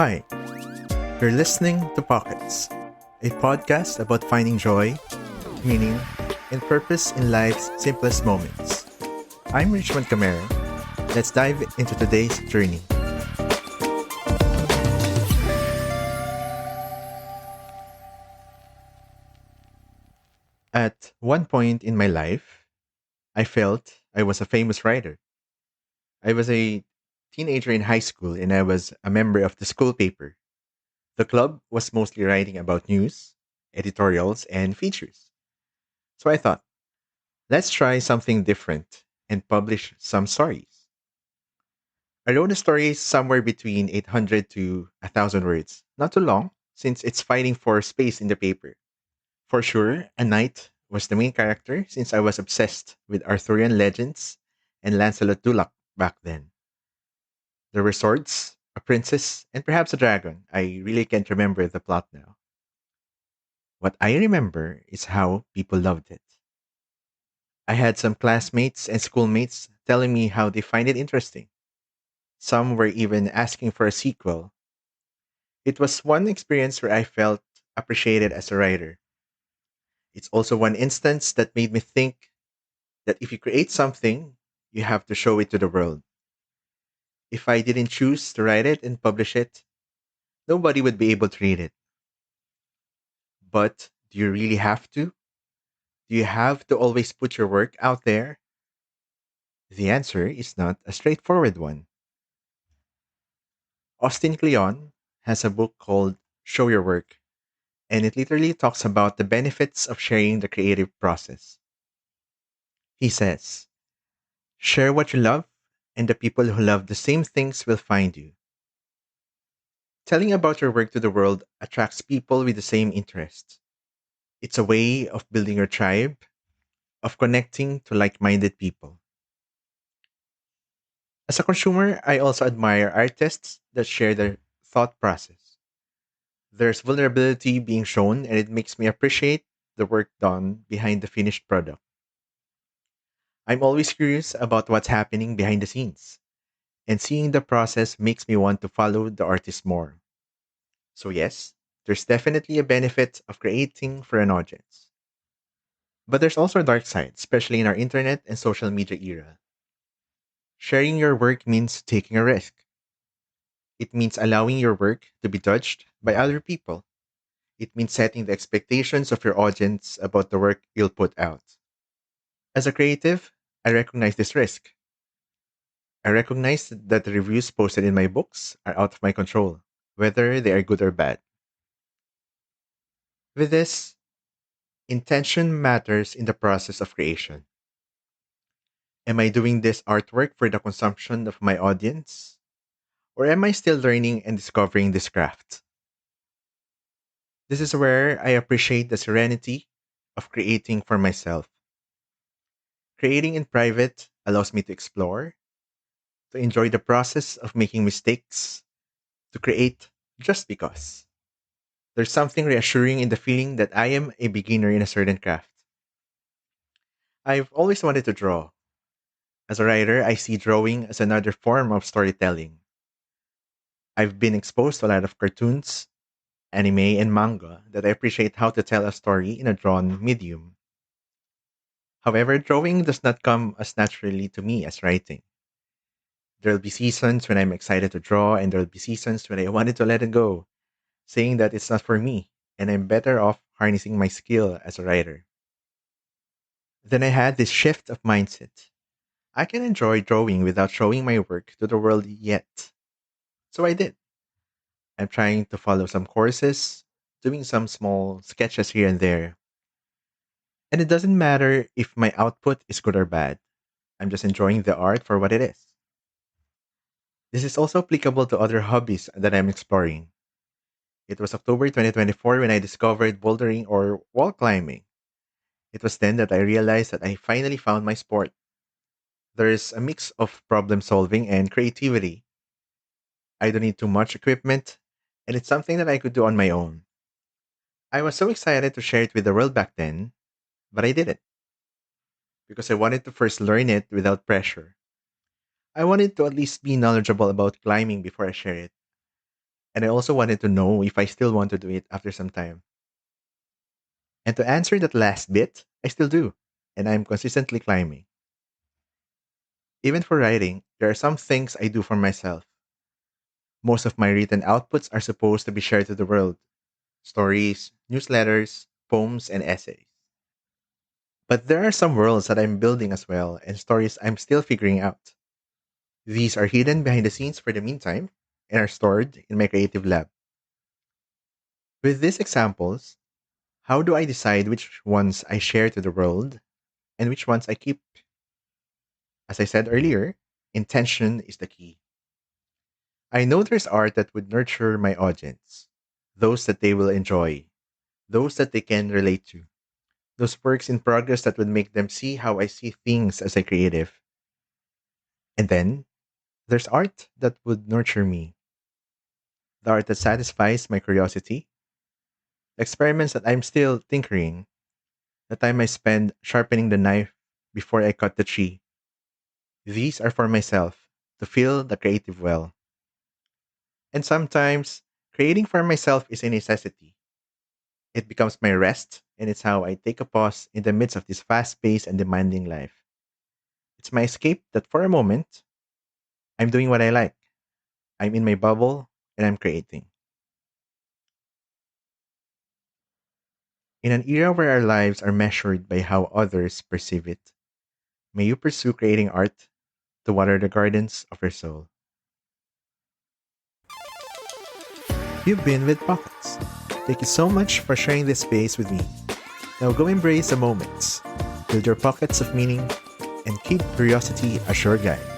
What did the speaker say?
Hi, you're listening to Pockets, a podcast about finding joy, meaning, and purpose in life's simplest moments. I'm Richmond Camero. Let's dive into today's journey. At one point in my life, I felt I was a famous writer. I was a teenager in high school and I was a member of the school paper. The club was mostly writing about news, editorials, and features. So I thought, let's try something different and publish some stories. I wrote a story somewhere between 800 to 1,000 words. Not too long, since it's fighting for space in the paper. For sure, a knight was the main character since I was obsessed with Arthurian legends and Lancelot du Lac back then. There were swords, a princess, and perhaps a dragon. I really can't remember the plot now. What I remember is how people loved it. I had some classmates and schoolmates telling me how they find it interesting. Some were even asking for a sequel. It was one experience where I felt appreciated as a writer. It's also one instance that made me think that if you create something, you have to show it to the world. If I didn't choose to write it and publish it, nobody would be able to read it. But do you really have to? Do you have to always put your work out there? The answer is not a straightforward one. Austin Kleon has a book called Show Your Work, and it literally talks about the benefits of sharing the creative process. He says, share what you love, and the people who love the same things will find you. Telling about your work to the world attracts people with the same interests. It's a way of building your tribe, of connecting to like minded people. As a consumer, I also admire artists that share their thought process. There's vulnerability being shown, and it makes me appreciate the work done behind the finished product. I'm always curious about what's happening behind the scenes, and seeing the process makes me want to follow the artist more. So, yes, there's definitely a benefit of creating for an audience. But there's also a dark side, especially in our internet and social media era. Sharing your work means taking a risk. It means allowing your work to be judged by other people. It means setting the expectations of your audience about the work you'll put out. As a creative, I recognize this risk. I recognize that the reviews posted in my books are out of my control, whether they are good or bad. With this, intention matters in the process of creation. Am I doing this artwork for the consumption of my audience? Or am I still learning and discovering this craft? This is where I appreciate the serenity of creating for myself. Creating in private allows me to explore, to enjoy the process of making mistakes, to create just because. There's something reassuring in the feeling that I am a beginner in a certain craft. I've always wanted to draw. As a writer, I see drawing as another form of storytelling. I've been exposed to a lot of cartoons, anime, and manga that I appreciate how to tell a story in a drawn medium. However, drawing does not come as naturally to me as writing. There'll be seasons when I'm excited to draw, and there'll be seasons when I wanted to let it go, saying that it's not for me, and I'm better off harnessing my skill as a writer. Then I had this shift of mindset. I can enjoy drawing without showing my work to the world yet. So I did. I'm trying to follow some courses, doing some small sketches here and there. And it doesn't matter if my output is good or bad. I'm just enjoying the art for what it is. This is also applicable to other hobbies that I'm exploring. It was October 2024 when I discovered bouldering or wall climbing. It was then that I realized that I finally found my sport. There's a mix of problem solving and creativity. I don't need too much equipment, and it's something that I could do on my own. I was so excited to share it with the world back then, but I didn't because I wanted to first learn it without pressure. I wanted to at least be knowledgeable about climbing before I share it. And I also wanted to know if I still want to do it after some time. And to answer that last bit, I still do. And I'm consistently climbing. Even for writing, there are some things I do for myself. Most of my written outputs are supposed to be shared to the world: stories, newsletters, poems, and essays. But there are some worlds that I'm building as well, and stories I'm still figuring out. These are hidden behind the scenes for the meantime and are stored in my creative lab. With these examples, how do I decide which ones I share to the world and which ones I keep? As I said earlier, intention is the key. I know there's art that would nurture my audience, those that they will enjoy, those that they can relate to, those works in progress that would make them see how I see things as a creative. And then there's art that would nurture me, the art that satisfies my curiosity, the experiments that I'm still tinkering, the time I spend sharpening the knife before I cut the tree. These are for myself, to feel the creative well. And sometimes, creating for myself is a necessity. It becomes my rest, and it's how I take a pause in the midst of this fast paced and demanding life. It's my escape that for a moment, I'm doing what I like. I'm in my bubble, and I'm creating. In an era where our lives are measured by how others perceive it, may you pursue creating art to water the gardens of your soul. You've been with Pockets. Thank you so much for sharing this space with me. Now go embrace the moments, build your pockets of meaning, and keep curiosity as your guide.